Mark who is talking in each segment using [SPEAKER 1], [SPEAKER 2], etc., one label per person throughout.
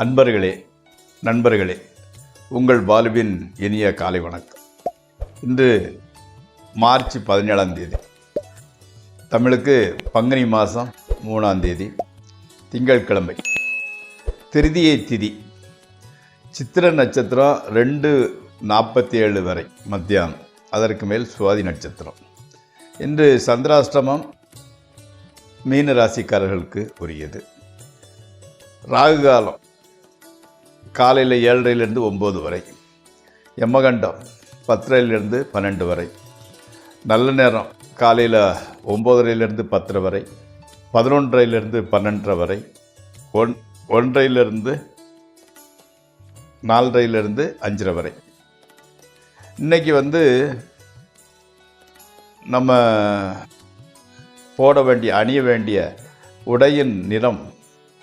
[SPEAKER 1] அன்பர்களே, நண்பர்களே, உங்கள் வாழ்வின் இனிய காலை வணக்கம். இன்று மார்ச் 17ஆம் தேதி, தமிழுக்கு பங்குனி மாதம் 3ஆம் தேதி, திங்கட்கிழமை, திருதியை திதி, சித்திர நட்சத்திரம் 2:47 வரை மத்தியானம், அதற்கு மேல் சுவாதி நட்சத்திரம். இன்று சந்திராஷ்டமம் மீன ராசிக்காரர்களுக்கு உரியது. ராகு காலம் காலையில் 7:30 9 வரை, யமகண்டம் 10:30 12 வரை, நல்ல நேரம் காலையில் 9:30 10 வரை, 11:30 12 வரை, 1:30 4:30 5 வரை. இன்றைக்கி நம்ம போட வேண்டிய அணிய வேண்டிய உடையின் நிறம்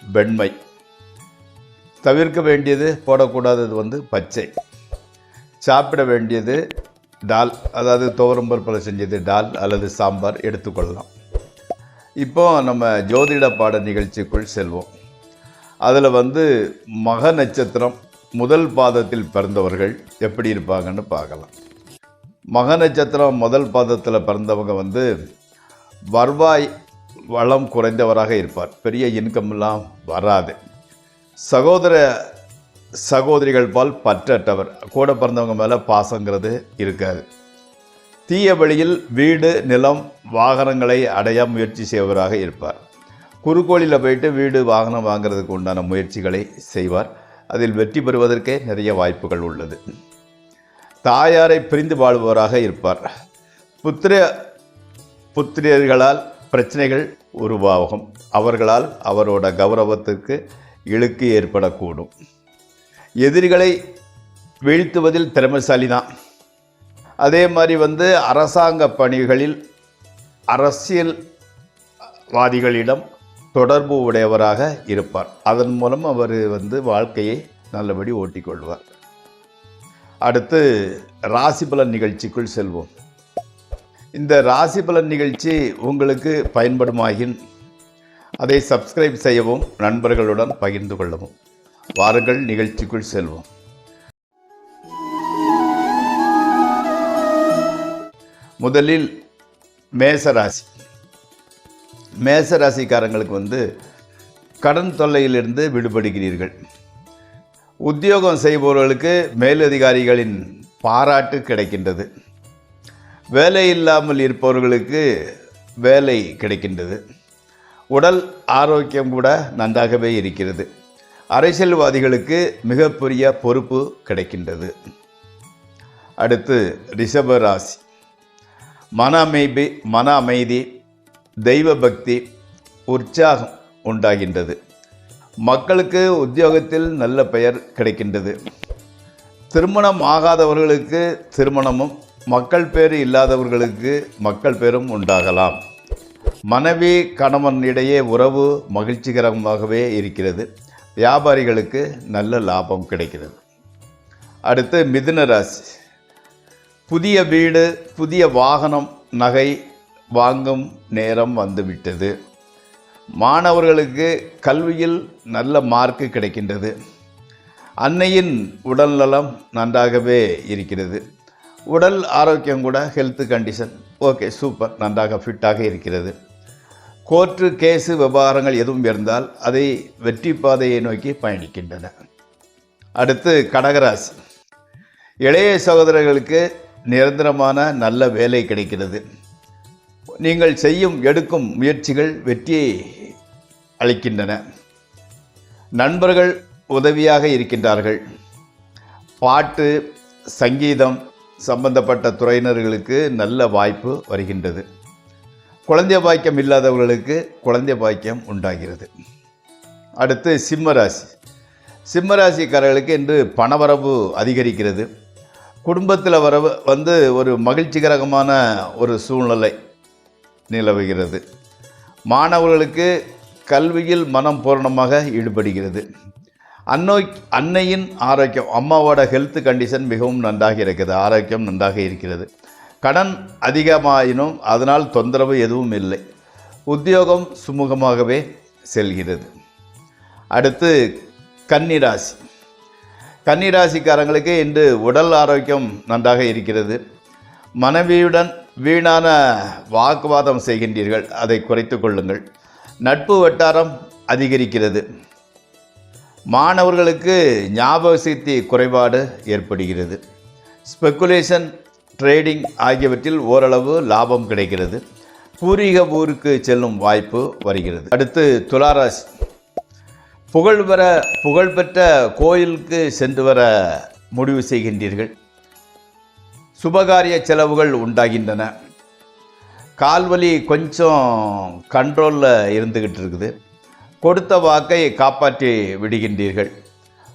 [SPEAKER 1] வெண்மை. தவிர்க்க வேண்டியது, போடக்கூடாதது பச்சை. சாப்பிட வேண்டியது டால், அதாவது துவரம்பருப்பில் செஞ்சது டால் அல்லது சாம்பார் எடுத்துக்கொள்ளலாம். இப்போ நம்ம ஜோதிட பாட நிகழ்ச்சிக்குள் செல்வோம். அதில் மக நட்சத்திரம் முதல் பாதத்தில் பிறந்தவர்கள் எப்படி இருப்பாங்கன்னு பார்க்கலாம். மக நட்சத்திரம் முதல் பாதத்தில் பிறந்தவங்க வருவாய் வளம் குறைந்தவராக இருப்பார். பெரிய இன்கம்லாம் வராது. சகோதர சகோதரிகள் பால் பற்றற்றவர். கூட பிறந்தவங்க மேலே பாசங்கிறது இருக்காது. தீய வழியில் வீடு நிலம் வாகனங்களை அடைய முயற்சி செய்வராக இருப்பார். குறுக்கோளில் போயிட்டு வீடு வாகனம் வாங்கிறதுக்கு உண்டான முயற்சிகளை செய்வார். அதில் வெற்றி பெறுவதற்கே நிறைய வாய்ப்புகள் உள்ளது. தாயாரை பிரிந்து வாழ்பவராக இருப்பார். புத்திரியர்களால் பிரச்சனைகள் உருவாகும். அவர்களால் அவரோட கௌரவத்திற்கு இழுக்கு ஏற்படக்கூடும். எதிரிகளை வீழ்த்துவதில் திறமைசாலி தான். அதே மாதிரி அரசாங்க பணிகளில் அரசியல்வாதிகளிடம் தொடர்பு உடையவராக இருப்பார். அதன் மூலம் அவர் வாழ்க்கையை நல்லபடி ஓட்டிக்கொள்வார். அடுத்து ராசிபலன் நிகழ்ச்சிக்குள் செல்வோம். இந்த ராசிபலன் நிகழ்ச்சி உங்களுக்கு பயன்படுமாயின் அதை சப்ஸ்கிரைப் செய்யவும், நண்பர்களுடன் பகிர்ந்து கொள்ளவும். வாருங்கள், நிகழ்ச்சிக்குள் செல்வோம். முதலில் மேசராசி. மேசராசிக்காரங்களுக்கு கடன் தொல்லையிலிருந்து விடுபடுகிறீர்கள். உத்தியோகம் செய்பவர்களுக்கு மேலதிகாரிகளின் பாராட்டு கிடைக்கின்றது. வேலை இல்லாமல் இருப்பவர்களுக்கு வேலை கிடைக்கின்றது. உடல் ஆரோக்கியம் கூட நன்றாகவே இருக்கிறது. அரசியல்வாதிகளுக்கு மிகப்பெரிய பொறுப்பு கிடைக்கின்றது. அடுத்து ரிஷப ராசி. மன அமைதி, தெய்வ பக்தி, உற்சாகம் உண்டாகின்றது. மக்களுக்கு உத்தியோகத்தில் நல்ல பெயர் கிடைக்கின்றது. திருமணம் ஆகாதவர்களுக்கு திருமணமும், மக்கள் பேர் இல்லாதவர்களுக்கு மக்கள் பேரும் உண்டாகலாம். மனைவி கணவன் இடையே உறவு மகிழ்ச்சிகரமாகவே இருக்கிறது. வியாபாரிகளுக்கு நல்ல லாபம் கிடைக்கிறது. அடுத்து மிதுன ராசி. புதிய வீடு, புதிய வாகனம், நகை வாங்கும் நேரம் வந்துவிட்டது. மாணவர்களுக்கு கல்வியில் நல்ல மார்க்கு கிடைக்கின்றது. அன்னையின் உடல்நலம் நன்றாகவே இருக்கிறது. உடல் ஆரோக்கியம் கூட, ஹெல்த் கண்டிஷன் ஓகே, சூப்பர், நன்றாக ஃபிட்டாக இருக்கிறது. கோர்ட்டு கேஸு விவகாரங்கள் எதுவும் இருந்தால் அதை வெற்றி பாதையை நோக்கி பயணிக்கின்றன. அடுத்து கடகராசி. இளைய சகோதரர்களுக்கு நிரந்தரமான நல்ல வேலை கிடைக்கிறது. நீங்கள் எடுக்கும் முயற்சிகள் வெற்றியை அளிக்கின்றன. நண்பர்கள் உதவியாக இருக்கின்றார்கள். பாட்டு, சங்கீதம் சம்பந்தப்பட்ட துறையினர்களுக்கு நல்ல வாய்ப்பு வருகின்றது. குழந்தை பாக்கியம் இல்லாதவர்களுக்கு குழந்தை பாக்கியம் உண்டாகிறது. அடுத்து சிம்மராசி. சிம்மராசிக்காரர்களுக்கு இன்று பணவரவு அதிகரிக்கிறது. குடும்பத்தில் ஒரு மகிழ்ச்சிகரமான ஒரு சூழ்நிலை நிலவுகிறது. மாணவர்களுக்கு கல்வியில் மனம் பூரணமாக ஈடுபடுகிறது. அன்னையின் ஆரோக்கியம், அம்மாவோட ஹெல்த் கண்டிஷன் மிகவும் நன்றாக இருக்குது. ஆரோக்கியம் நன்றாக இருக்கிறது. கடன் அதிகமாயினும் அதனால் தொந்தரவு எதுவும் இல்லை. உத்தியோகம் சுமூகமாகவே செல்கிறது. அடுத்து கன்னிராசி. கன்னிராசிக்காரங்களுக்கு இன்று உடல் ஆரோக்கியம் நன்றாக இருக்கிறது. மனைவியுடன் வீணான வாக்குவாதம் செய்கின்றீர்கள், அதை குறைத்து கொள்ளுங்கள். நட்பு வட்டாரம் அதிகரிக்கிறது. மாணவர்களுக்கு ஞாபக சக்தி குறைபாடு ஏற்படுகிறது. ஸ்பெக்குலேஷன், ட்ரேடிங் ஆகியவற்றில் ஓரளவு லாபம் கிடைக்கிறது. பூர்வீக ஊருக்கு செல்லும் வாய்ப்பு வருகிறது. அடுத்து துளாராசி. புகழ்பெற்ற கோயிலுக்கு சென்று வர முடிவு செய்கின்றீர்கள். சுபகாரிய செலவுகள் உண்டாகின்றன. கால்வலி கொஞ்சம் கண்ட்ரோலில் இருந்துக்கிட்டு இருக்குது. கொடுத்த வாக்கை காப்பாற்றி விடுகின்றீர்கள்.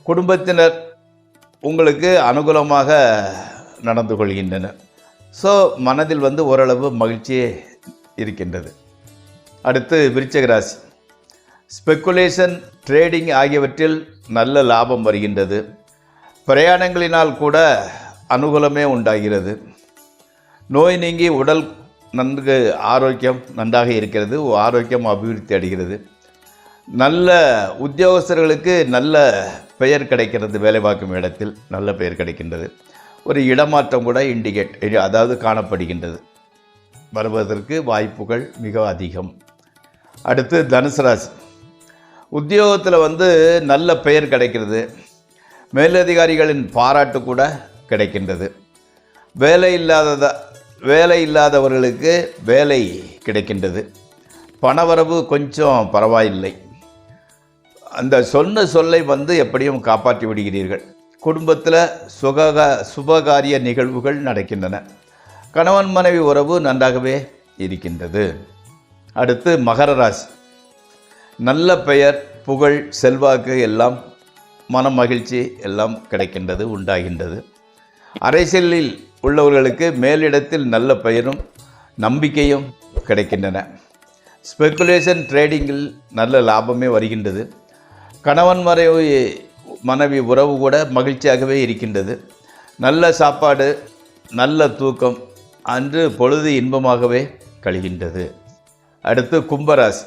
[SPEAKER 1] குடும்பத்தினர் உங்களுக்கு அனுகூலமாக நடந்து கொள்கின்றனர். ஸோ மனதில் ஓரளவு மகிழ்ச்சியே இருக்கின்றது. அடுத்து விருச்சிக ராசி. ஸ்பெக்குலேஷன், ட்ரேடிங் ஆகியவற்றில் நல்ல லாபம் வருகின்றது. பிரயாணங்களினால் கூட அனுகூலமே உண்டாகிறது. நோய் நீங்கி உடல் நன்கு ஆரோக்கியம் நன்றாக இருக்கிறது. ஆரோக்கியம் அபிவிருத்தி அடைகிறது. நல்ல உத்தியோகஸ்தர்களுக்கு நல்ல பெயர் கிடைக்கிறது. வேலை பார்க்கும் இடத்தில் நல்ல பெயர் கிடைக்கின்றது. ஒரு இடமாற்றம் கூட அதாவது காணப்படுகின்றது. வருவதற்கு வாய்ப்புகள் மிக அதிகம். அடுத்து தனுசு ராசி. உத்தியோகத்தில் நல்ல பெயர் கிடைக்கிறது. மேலதிகாரிகளின் பாராட்டு கூட கிடைக்கின்றது. வேலை இல்லாதவர்களுக்கு வேலை கிடைக்கின்றது. பணவரவு கொஞ்சம் பரவாயில்லை. அந்த சொன்ன சொல்லை எப்படியும் காப்பாற்றி விடுகிறீர்கள். குடும்பத்தில் சுபகாரிய நிகழ்வுகள் நடக்கின்றன. கணவன் மனைவி உறவு நன்றாகவே இருக்கின்றது. அடுத்து மகர ராசி. நல்ல பெயர், புகழ், செல்வாக்கு எல்லாம், மன மகிழ்ச்சி எல்லாம் கிடைக்கின்றது, உண்டாகின்றது. அரசியலில் உள்ளவர்களுக்கு மேலிடத்தில் நல்ல பெயரும் நம்பிக்கையும் கிடைக்கின்றன. ஸ்பெக்குலேஷன், ட்ரேடிங்கில் நல்ல லாபமே வருகின்றது. கணவன் மனைவி உறவு கூட மகிழ்ச்சியாகவே இருக்கின்றது. நல்ல சாப்பாடு, நல்ல தூக்கம், அன்று பொழுது இன்பமாகவே கழிகின்றது. அடுத்து கும்பராசி.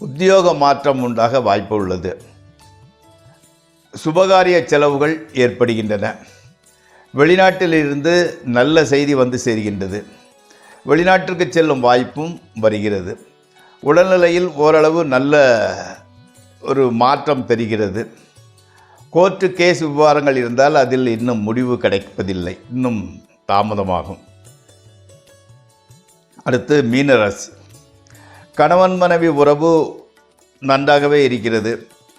[SPEAKER 1] உத்தியோக மாற்றம் உண்டாக வாய்ப்பு உள்ளது. சுபகாரிய செலவுகள் ஏற்படுகின்றன. வெளிநாட்டிலிருந்து நல்ல செய்தி சேர்கின்றது. வெளிநாட்டிற்கு செல்லும் வாய்ப்பும் வருகிறது. உடல்நிலையில் ஓரளவு நல்ல ஒரு மாற்றம் தெரிகிறது. கோர்ட்டு கேஸ் விவகாரங்கள் இருந்தால் அதில் இன்னும் முடிவு கிடைப்பதில்லை, இன்னும் தாமதமாகும். அடுத்து மீனராசி. கணவன் மனைவி உறவு நன்றாகவே இருக்கிறது.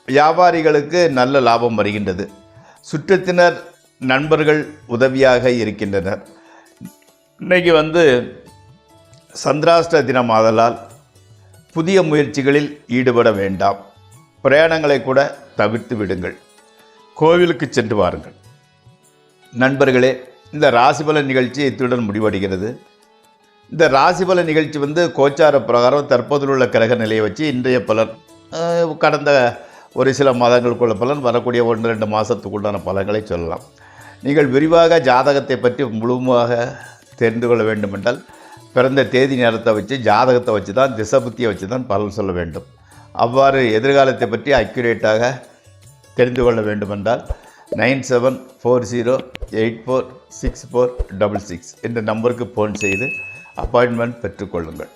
[SPEAKER 1] வியாபாரிகளுக்கு நல்ல லாபம் வருகின்றது. சுற்றத்தினர், நண்பர்கள் உதவியாக இருக்கின்றனர். இன்றைக்கி சந்திராஷ்ட தினம் ஆதலால் புதிய முயற்சிகளில் ஈடுபட வேண்டாம். பிரயாணங்களை கூட தவிர்த்து விடுங்கள். கோவிலுக்கு சென்று வாருங்கள். நண்பர்களே, இந்த ராசிபலன் நிகழ்ச்சி இத்துடன் முடிவடைகிறது. இந்த ராசிபலன் நிகழ்ச்சி கோச்சார பிரகாரம் தற்போதுள்ள கிரக நிலையை வச்சு இன்றைய பலன், கடந்த ஒரு சில மாதங்களுக்குள்ள பலன், வரக்கூடிய 1-2 மாதத்துக்குள்ளான பலன்களை சொல்லலாம். நீங்கள் விரிவாக ஜாதகத்தை பற்றி முழுமையாக தெரிந்து கொள்ள வேண்டுமென்றால் பிறந்த தேதி நேரத்தை வச்சு, ஜாதகத்தை வச்சு தான், திசபுத்தியை வச்சு தான் பலன் சொல்ல வேண்டும். அவ்வாறு எதிர்காலத்தை பற்றி அக்யூரேட்டாக தெரிந்து கொள்ள வேண்டுமென்றால் 9740846466 என்ற நம்பருக்கு ஃபோன் செய்து அப்பாயின்மெண்ட் பெற்றுக்கொள்ளுங்கள்.